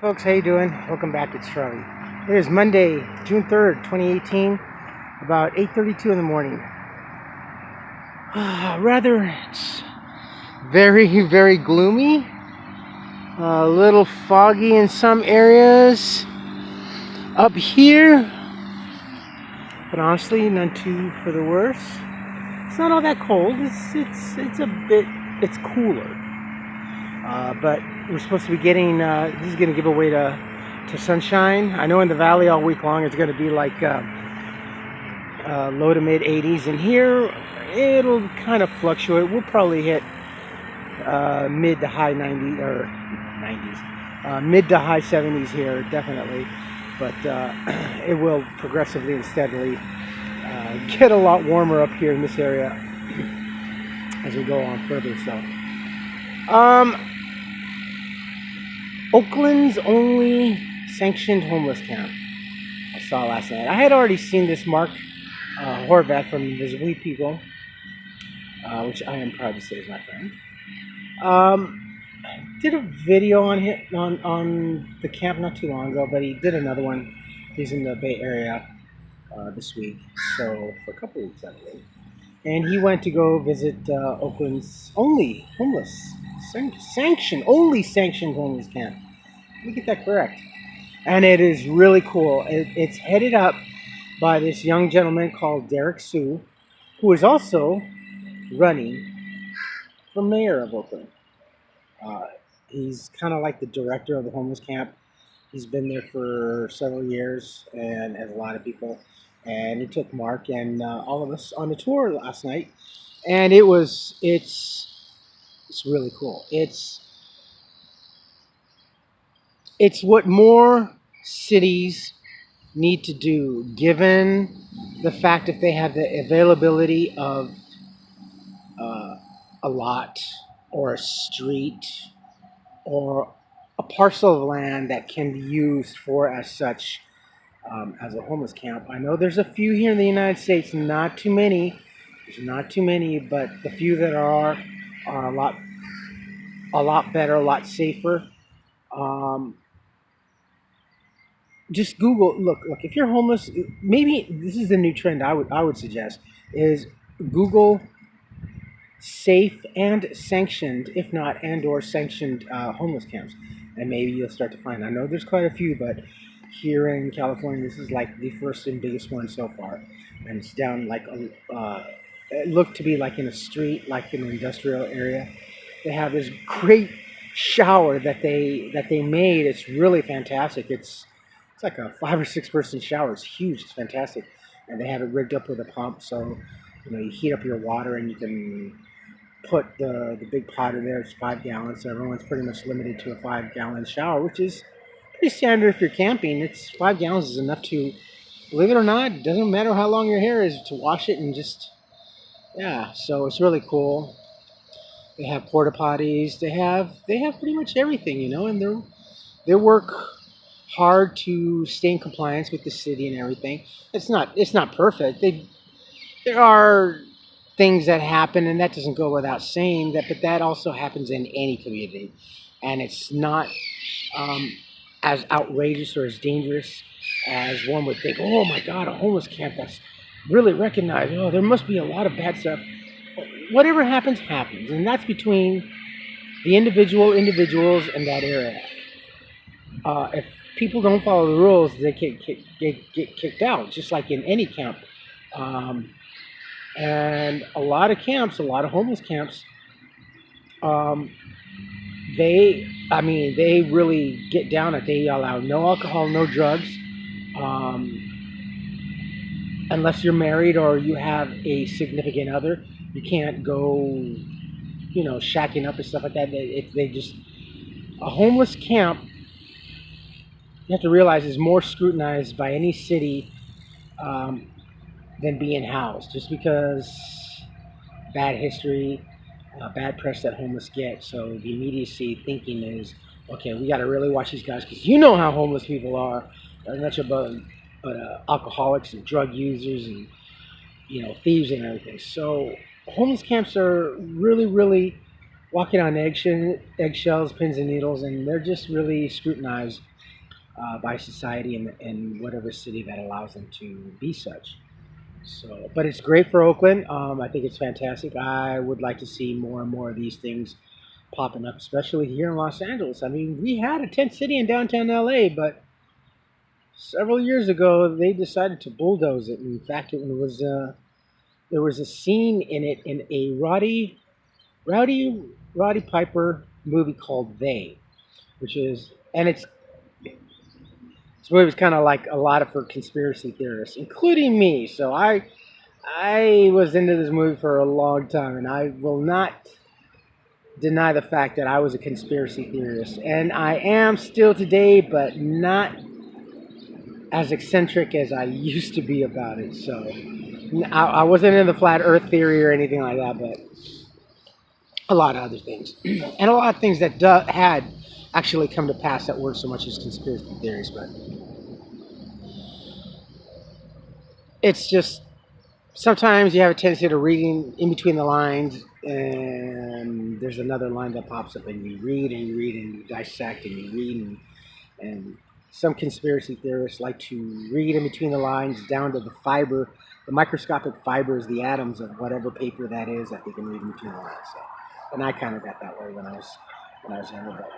Folks, how you doing? Welcome back. It's Charlie. It is Monday, June 3rd, 2018, about 8:32 in the morning. It's very gloomy, a little foggy in some areas up here, but honestly, none too for the worse. It's not all that cold. It's cooler. But we're supposed to be getting, this is going to give away to sunshine. I know in the valley all week long it's going to be like low to mid 80s, and here it'll kind of fluctuate. We'll probably hit mid to high 90s, or 90s, mid to high 70s here, definitely. But it will progressively and steadily get a lot warmer up here in this area as we go on further. So, Oakland's only sanctioned homeless camp I saw last night. I had already seen this Mark Horvath from Visibly People, which I am proud to say is my friend. Did a video on him on the camp not too long ago, but he did another one. He's in the Bay Area this week, so for a couple weeks, I believe. And he went to go visit Oakland's only sanctioned homeless camp. Let me get that correct. And it is really cool. It's headed up by this young gentleman called Derek Sue, who is also running for mayor of Oakland. He's kind of like the director of the homeless camp. He's been there for several years, and as a lot of people. And he took Mark and all of us on a tour last night, and it's really cool. It's what more cities need to do, given the fact that they have the availability of a lot or a street or a parcel of land that can be used for as such. As a homeless camp. I know there's a few here in the United States, not too many. There's not too many, but the few that are a lot better, a lot safer. Just Google. Look. If you're homeless, maybe this is the new trend. I would suggest is Google safe and sanctioned, if not and or sanctioned homeless camps, and maybe you'll start to find. I know there's quite a few, but here in California, this is like the first and biggest one so far, and it's down like it looked to be like in a street, like in an industrial area. They have this great shower that they made. It's really fantastic. It's like a 5 or 6 person shower. It's huge. It's fantastic, and they have it rigged up with a pump, so you heat up your water and you can put the big pot in there. It's 5 gallons, so everyone's pretty much limited to a 5-gallon shower, which is pretty standard if you're camping. It's 5 gallons is enough to, believe it or not, it doesn't matter how long your hair is, to wash it and just, yeah. So it's really cool. They have porta potties. They have pretty much everything, and they work hard to stay in compliance with the city and everything. It's not perfect. There are things that happen, and that doesn't go without saying, but that also happens in any community, and it's not as outrageous or as dangerous as one would think. Oh my God, a homeless camp, that's really recognized. Oh, there must be a lot of bad stuff. Whatever happens, and that's between the individuals in that area. If people don't follow the rules, they get kicked out, just like in any camp. And a lot of homeless camps, they really get down it. They allow no alcohol, no drugs, unless you're married or you have a significant other. You can't go, shacking up and stuff like that. A homeless camp, you have to realize, is more scrutinized by any city than being housed, just because bad history, bad press that homeless get. So the immediacy thinking is, okay, we got to really watch these guys, because how homeless people are. They're nothing but alcoholics and drug users and thieves and everything. So homeless camps are really walking on eggshells, pins and needles, and they're just really scrutinized by society in whatever city that allows them to be such. So, but it's great for Oakland. I think it's fantastic. I would like to see more and more of these things popping up, especially here in Los Angeles. I mean, we had a tent city in downtown LA, but several years ago they decided to bulldoze it. In fact, it was there was a scene in it in a Rowdy Roddy Piper movie called They, which is and it's this movie was kind of like a lot of for conspiracy theorists, including me. So I was into this movie for a long time, and I will not deny the fact that I was a conspiracy theorist, and I am still today, but not as eccentric as I used to be about it. So I wasn't in the flat Earth theory or anything like that, but a lot of other things, and a lot of things that had actually come to pass that weren't so much as conspiracy theories, but it's just sometimes you have a tendency to reading in between the lines, and there's another line that pops up, and you read and you read and you dissect and you read, and some conspiracy theorists like to read in between the lines down to the fiber, the microscopic fibers, the atoms of whatever paper that is that they can read in between the lines. So, and I kind of got that way when I was younger, but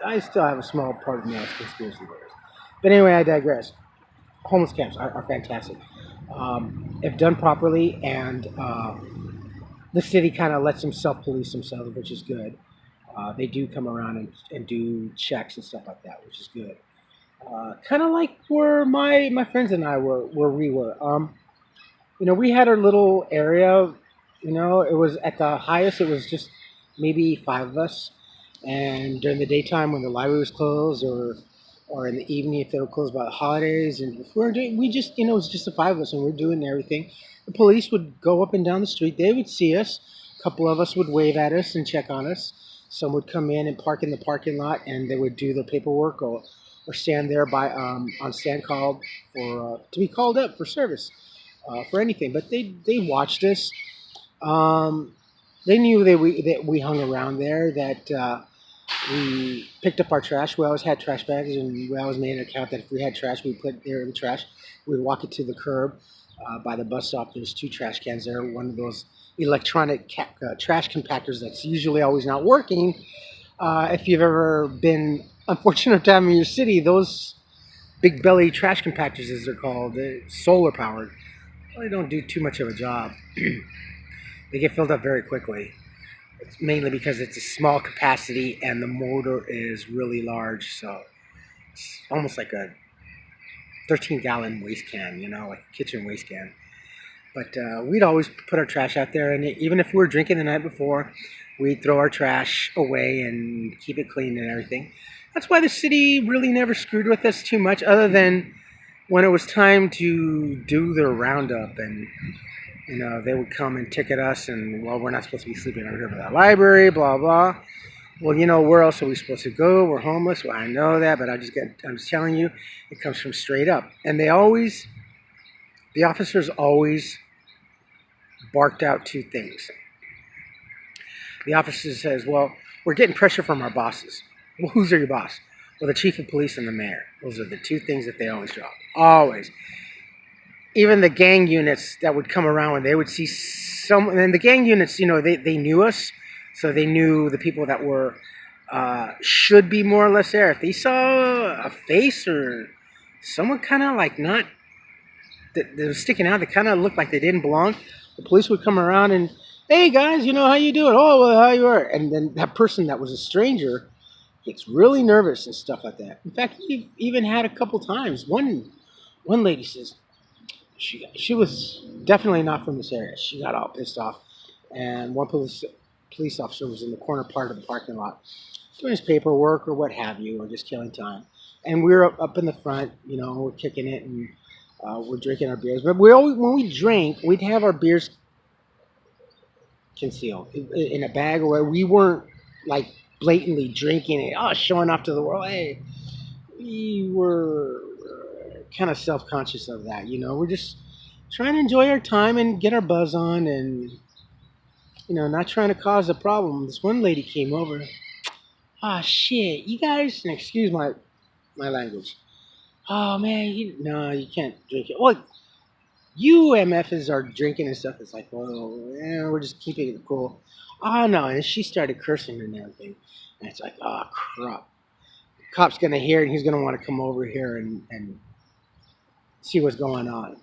I still have a small part of me as conspiracy theorist. But anyway, I digress. Homeless camps are fantastic if done properly, and the city kind of lets them self-police themselves, which is good. They do come around and do checks and stuff like that, which is good. Kind of like where my friends and I were, where we were. We had our little area. It was at the highest. It was just maybe five of us, and during the daytime when the library was closed, or in the evening if they were closed by the holidays, and if we just it was just the five of us, and we're doing everything. The police would go up and down the street. They would see us. A couple of us would wave at us and check on us. Some would come in and park in the parking lot, and they would do the paperwork or stand there by on stand call for to be called up for service for anything. But they watched us. They knew that we hung around there, that we picked up our trash. We always had trash bags, and we always made an account that if we had trash, we put it there in the trash. We'd walk it to the curb by the bus stop. There's two trash cans there. One of those electronic trash compactors that's usually always not working. If you've ever been unfortunate to have in your city, those big belly trash compactors, as they're called, solar powered, really don't do too much of a job. They get filled up very quickly. It's mainly because it's a small capacity and the motor is really large, so it's almost like a 13-gallon waste can, like a kitchen waste can. But we'd always put our trash out there, and even if we were drinking the night before, we'd throw our trash away and keep it clean and everything. That's why the city really never screwed with us too much, other than when it was time to do their roundup, and they would come and ticket us, and, well, we're not supposed to be sleeping over here by the library, blah, blah. Well, where else are we supposed to go? We're homeless. Well, I know that, but I'm just telling you, it comes from straight up. And the officers always barked out two things. The officer says, well, we're getting pressure from our bosses. Well, who's your boss? Well, the chief of police and the mayor. Those are the two things that they always drop. Always. Even the gang units that would come around, when they would see and the gang units, they knew us, so they knew the people that were should be more or less there. If they saw a face or someone kind of like not that was sticking out, that kind of looked like they didn't belong, the police would come around and, hey guys, how you doing? Oh, well, how you are? And then that person that was a stranger gets really nervous and stuff like that. In fact, we've even had a couple times. One lady says, She was definitely not from this area. She got all pissed off, and one police officer was in the corner part of the parking lot doing his paperwork or what have you, or just killing time. And we were up in the front, we're kicking it, and we're drinking our beers. But when we drank, we'd have our beers concealed in a bag, or we weren't like blatantly drinking it, showing off to the world. Hey, we were kind of self-conscious of that. We're just trying to enjoy our time and get our buzz on, and not trying to cause a problem. This one lady came over. Ah, shit, you guys, and excuse my language. Oh man, no, you can't drink it. Well, you MFs are drinking and stuff. It's like, well, yeah, we're just keeping it cool. Oh no, and she started cursing and everything. And it's like, oh crap. Cop's gonna hear it and he's gonna want to come over here and see what's going on.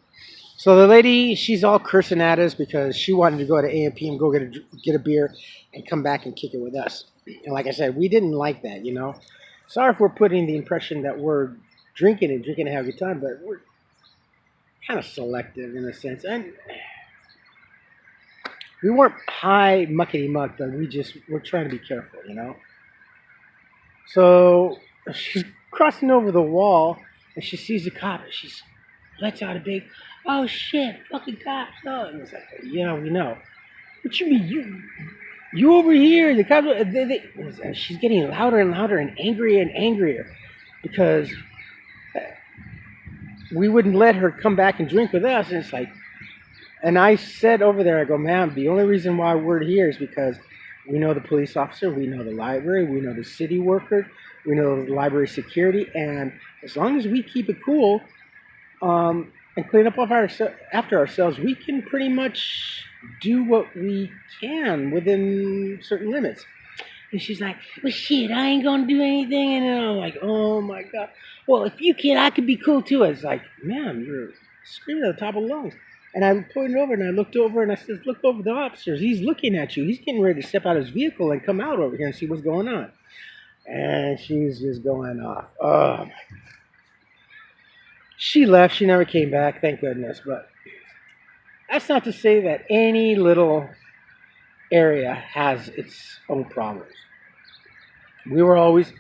So the lady, she's all cursing at us because she wanted to go to A&P and go get a beer and come back and kick it with us. And like I said, we didn't like that. Sorry if we're putting the impression that we're drinking and have a good time, but we're kind of selective in a sense. And we weren't high muckety muck, but we're trying to be careful. So she's crossing over the wall and she sees the cop and she lets out a big, oh shit, fucking cops. Oh, and it's like, yeah, we know. What you mean, you over here? The cops, she's getting louder and louder and angrier because we wouldn't let her come back and drink with us. And it's like, and I said over there, I go, ma'am, the only reason why we're here is because we know the police officer, we know the library, we know the city workers, we know the library security, and as long as we keep it cool and clean up after ourselves, we can pretty much do what we can within certain limits. And she's like, well, shit, I ain't gonna do anything. And I'm like, oh my God. Well, if you can, I could be cool too. It's like, man, you're screaming at the top of lungs. And I pointed over and I looked over and I said, look over the officers. He's looking at you. He's getting ready to step out of his vehicle and come out over here and see what's going on. And she's just going off. Oh my God. She left. She never came back, thank goodness. But that's not to say that any little area has its own problems. We were always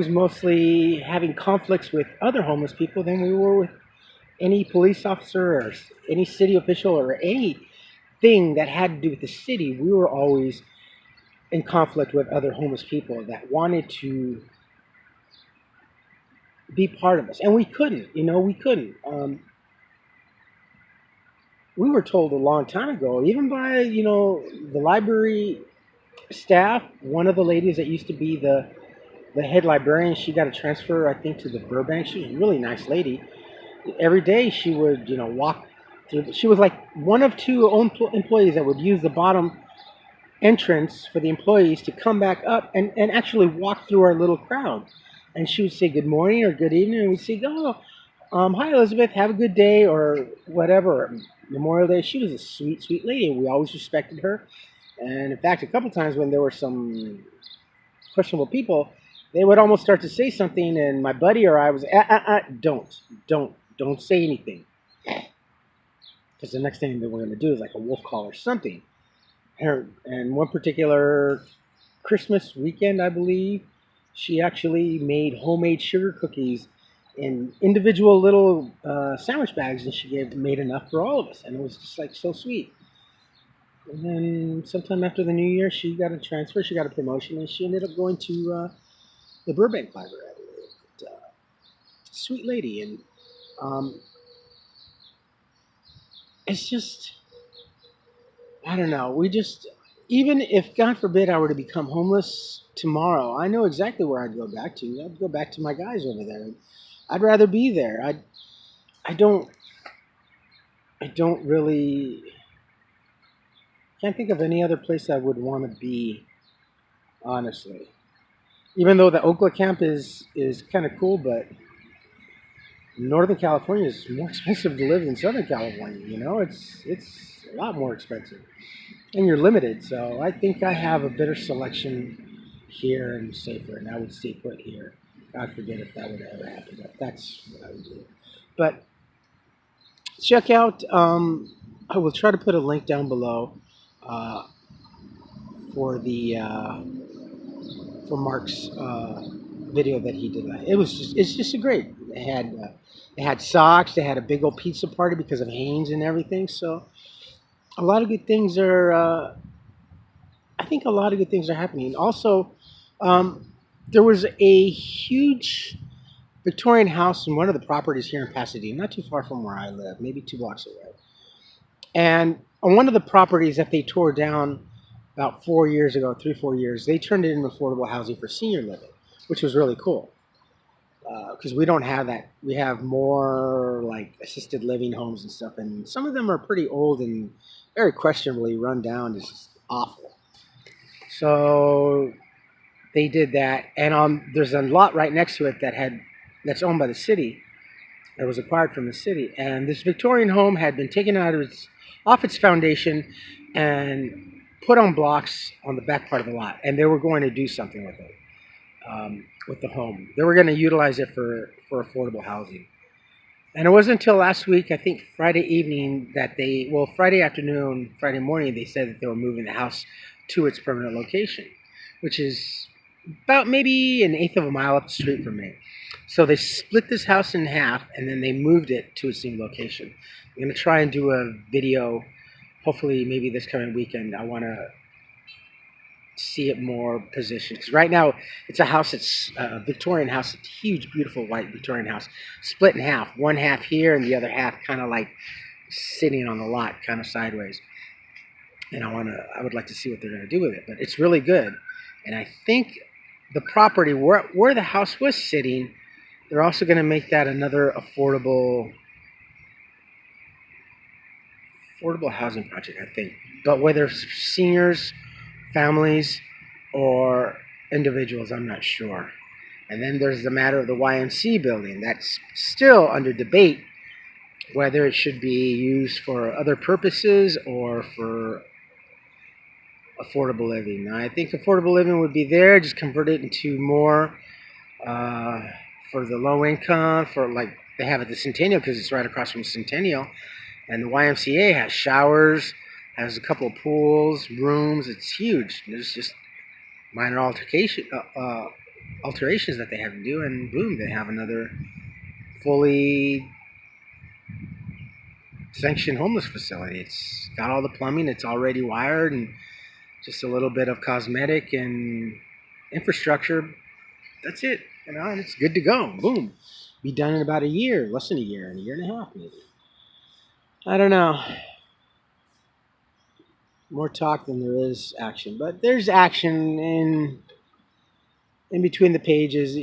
mostly having conflicts with other homeless people than we were with any police officer or any city official or anything that had to do with the city. We were always in conflict with other homeless people that wanted to be part of us. And we couldn't. We were told a long time ago, even by, the library staff, one of the ladies that used to be the head librarian, she got a transfer, I think, to the Burbank. She was a really nice lady. Every day she would, walk through. She was like one of two employees that would use the bottom entrance for the employees to come back up and actually walk through our little crowd. And she would say good morning or good evening, and we'd say, oh, hi Elizabeth, have a good day, or whatever, Memorial Day. She was a sweet, sweet lady, and we always respected her. And in fact, a couple times when there were some questionable people, they would almost start to say something, and my buddy or I was, don't say anything. Because the next thing that we're going to do is like a wolf call or something. And one particular Christmas weekend, I believe, she actually made homemade sugar cookies in individual little sandwich bags, and she made enough for all of us. And it was just like so sweet. And then sometime after the new year, she got a transfer, she got a promotion, and she ended up going to the Burbank Library, I believe. But, sweet lady. And it's just, I don't know. Even if, God forbid, I were to become homeless tomorrow, I know exactly where I'd go back to. I'd go back to my guys over there. I'd rather be there. I don't really, can't think of any other place I would want to be, honestly. Even though the Oakland camp is kind of cool, but Northern California is more expensive to live than Southern California. It's a lot more expensive, and you're limited. So I think I have a better selection here and safer, and I would stay put here. God forbid if that would ever happen, but that's what I would do. But check out. I will try to put a link down below for Mark's video that he did. It's just a great. They had socks. They had a big old pizza party because of Haynes and everything. So a lot of good things are. I think a lot of good things are happening. Also, there was a huge Victorian house in one of the properties here in Pasadena, not too far from where I live, maybe 2 blocks away. And on one of the properties that they tore down about 4 years ago, 3, 4 years, they turned it into affordable housing for senior living, which was really cool. Because we don't have that. We have more like assisted living homes and stuff, and some of them are pretty old and very questionably run down. It's just awful. So they did that, and there's a lot right next to it that's owned by the city. That was acquired from the city, and this Victorian home had been taken off its foundation and put on blocks on the back part of the lot, and they were going to do something with it, with the home. They were going to utilize it for affordable housing. And it wasn't until last week, I think Friday evening, Friday afternoon, Friday morning, they said that they were moving the house to its permanent location, which is about maybe an eighth of a mile up the street from me. So they split this house in half, and then they moved it to its new location. I'm going to try and do a video, hopefully maybe this coming weekend. I want to see it more positioned. Because right now, it's a house, it's a Victorian house, it's a huge, beautiful white Victorian house, split in half. One half here, and the other half kind of like sitting on the lot, kind of sideways. And I would like to see what they're going to do with it. But it's really good. And I think the property where the house was sitting, they're also going to make that another affordable housing project, I think. But whether seniors, families, or individuals, I'm not sure. And then there's the matter of the YMCA building. That's still under debate, whether it should be used for other purposes or for affordable living. Now, I think affordable living would be there, just convert it into more for the low income, for like they have at the Centennial, because it's right across from Centennial. And the YMCA has showers, has a couple of pools, rooms. It's huge. There's just minor alterations that they have to do, and boom, they have another fully sanctioned homeless facility. It's got all the plumbing. It's already wired, and just a little bit of cosmetic and infrastructure. That's it. And it's good to go. Boom. Be done in about a year, less than a year, and a year and a half maybe. I don't know. More talk than there is action, but there's action in between the pages.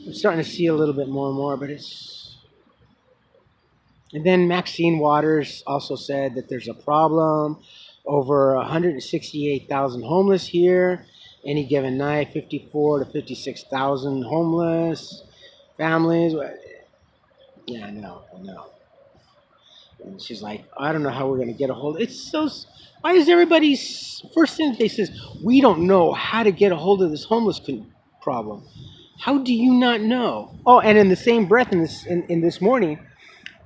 I'm starting to see a little bit more and more, but it's. And then Maxine Waters also said that there's a problem. Over 168,000 homeless here. Any given night, 54 to 56,000 homeless families. Yeah, I know. And she's like, I don't know how we're going to get a hold of it. It's so. Why is everybody's first thing they says, we don't know how to get a hold of this homeless problem? How do you not know? Oh, and in the same breath, in this morning,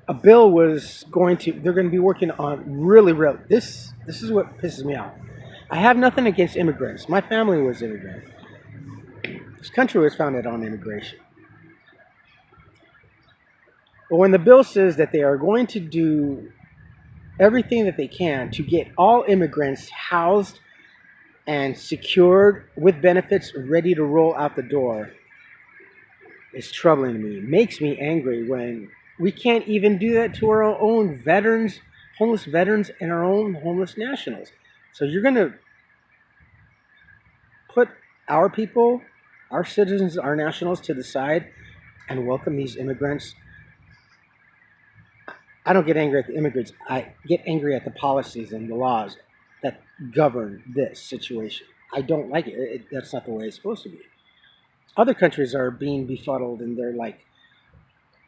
a bill was they're going to be working on really, this is what pisses me off. I have nothing against immigrants. My family was immigrant. This country was founded on immigration. But when the bill says that they are going to do everything that they can to get all immigrants housed and secured with benefits ready to roll out the door, it's troubling to me. It makes me angry when we can't even do that to our own veterans, homeless veterans, and our own homeless nationals. So you're going to put our people, our citizens, our nationals to the side and welcome these immigrants. I don't get angry at the immigrants. I get angry at the policies and the laws that govern this situation. I don't like it. That's not the way it's supposed to be. Other countries are being befuddled, and they're like,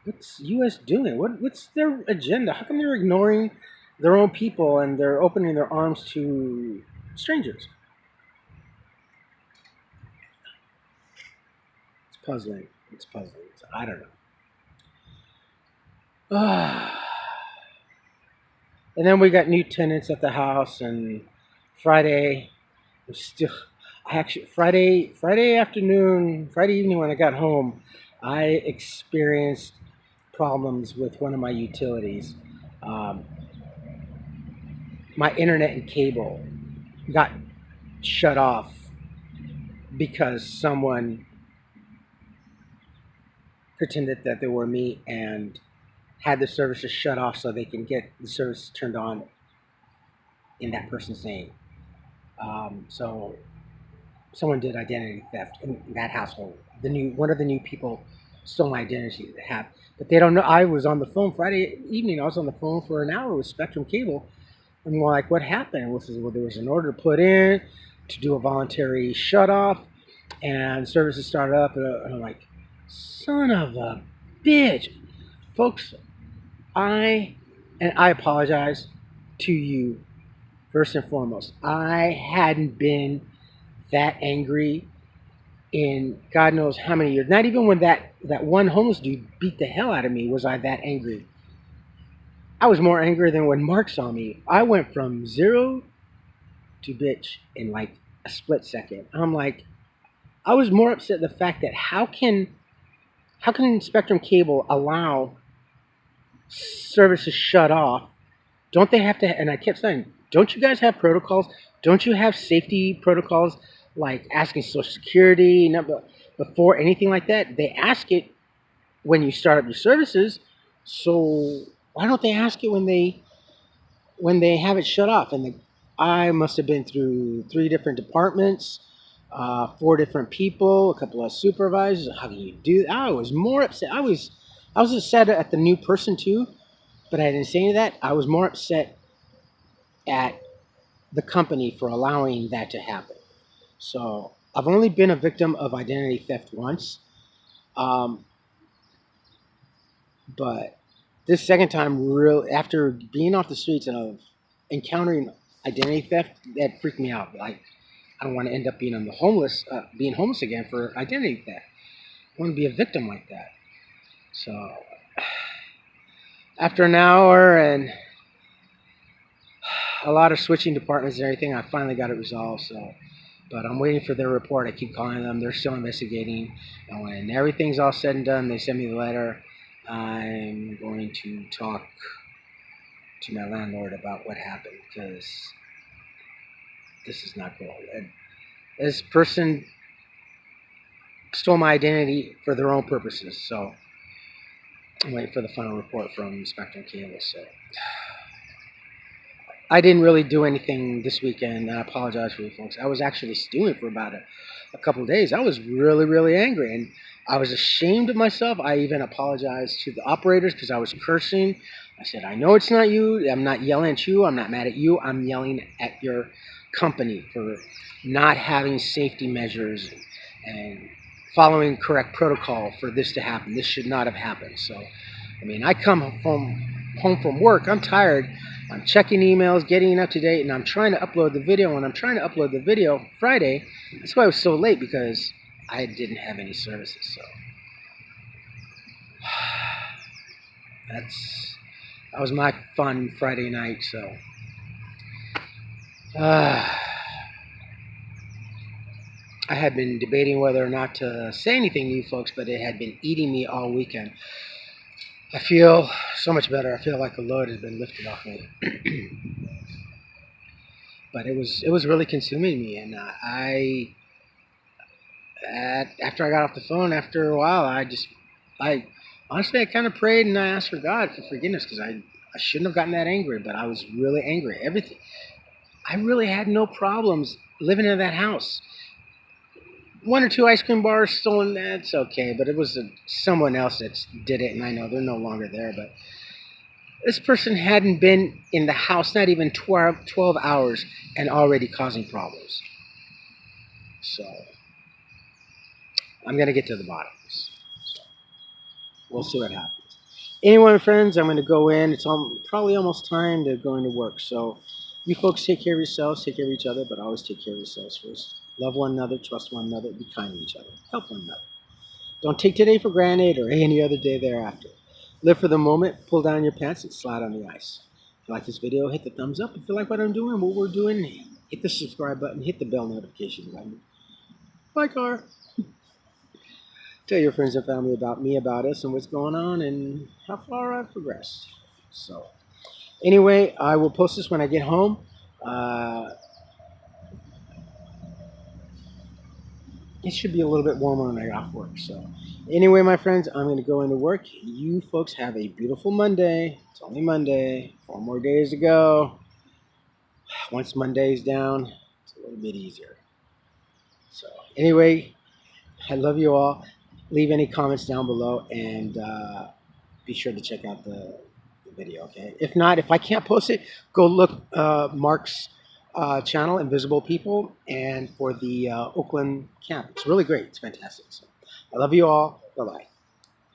what's U.S. doing? What's their agenda? How come they're ignoring their own people and they're opening their arms to strangers? It's puzzling. I don't know. And then we got new tenants at the house, and Friday Friday evening when I got home, I experienced problems with one of my utilities. My internet and cable got shut off because someone pretended that they were me and had the services shut off so they can get the service turned on in that person's name. So someone did identity theft in that household. One of the new people stole my identity to have, but they don't know. I was on the phone Friday evening. I was on the phone for an hour with Spectrum Cable, and we're like, "What happened?" Well, there was an order put in to do a voluntary shut off, and services started up, and I'm like, "Son of a bitch, folks!" I apologize to you first and foremost. I hadn't been that angry in God knows how many years. Not even when that one homeless dude beat the hell out of me was I that angry. I was more angry than when Mark saw me. I went from zero to bitch in like a split second. I'm like, I was more upset at the fact that how can Spectrum Cable allow services shut off? Don't they have to? And I kept saying, don't you guys have protocols? Don't you have safety protocols like asking Social Security before anything like that? They ask it when you start up your services. So why don't they ask it when they have it shut off? And I must have been through 3 different departments, 4 different people, a couple of supervisors. How can you do that? I was more upset. I was upset at the new person too, but I didn't say any of that. I was more upset at the company for allowing that to happen. So I've only been a victim of identity theft once, but this second time, real after being off the streets and of encountering identity theft, that freaked me out. Like, I don't want to end up being being homeless again for identity theft. I want to be a victim like that. So after an hour and a lot of switching departments and everything, I finally got it resolved. So, but I'm waiting for their report. I keep calling them. They're still investigating. And when everything's all said and done, they send me the letter. I'm going to talk to my landlord about what happened, because this is not cool. And this person stole my identity for their own purposes. So I'm waiting for the final report from Spectrum Cable. So I didn't really do anything this weekend. I apologize for you folks. I was actually stewing for about a couple of days. I was really, really angry, and I was ashamed of myself. I even apologized to the operators because I was cursing. I said, I know it's not you. I'm not yelling at you. I'm not mad at you. I'm yelling at your company for not having safety measures and following correct protocol for this to happen. This should not have happened. So, I mean, I come home from work. I'm tired. I'm checking emails, getting up to date, and I'm trying to upload the video. When I'm trying to upload the video Friday, that's why I was so late, because I didn't have any services. So that was my fun Friday night. So I had been debating whether or not to say anything to you folks, but it had been eating me all weekend. I feel so much better. I feel like a load has been lifted off me. But it was really consuming me, and after I got off the phone, after a while, I honestly kind of prayed and I asked for God for forgiveness, because I shouldn't have gotten that angry, but I was really angry. Everything. I really had no problems living in that house. 1 or 2 ice cream bars stolen, that's okay, but it was someone else that did it, and I know they're no longer there. But this person hadn't been in the house not even 12 hours and already causing problems. So I'm going to get to the bottom of this. So we'll see what happens. Anyway, friends, I'm going to go in. It's probably almost time to go into work. So you folks take care of yourselves, take care of each other, but always take care of yourselves first. Love one another, trust one another, be kind to each other, help one another. Don't take today for granted or any other day thereafter. Live for the moment, pull down your pants, and slide on the ice. If you like this video, hit the thumbs up. If you like what I'm doing, what we're doing, hit the subscribe button, hit the bell notification button. Bye, car. Tell your friends and family about me, about us, and what's going on, and how far I've progressed. So, anyway, I will post this when I get home. It should be a little bit warmer when I get off work. So, anyway, my friends, I'm going to go into work. You folks have a beautiful Monday. It's only Monday. 4 more days to go. Once Monday's down, it's a little bit easier. So anyway, I love you all. Leave any comments down below, and be sure to check out the video, okay? If not, if I can't post it, go look Mark's channel, Invisible People, and for the Oakland camp. It's really great. It's fantastic. So I love you all. Bye-bye.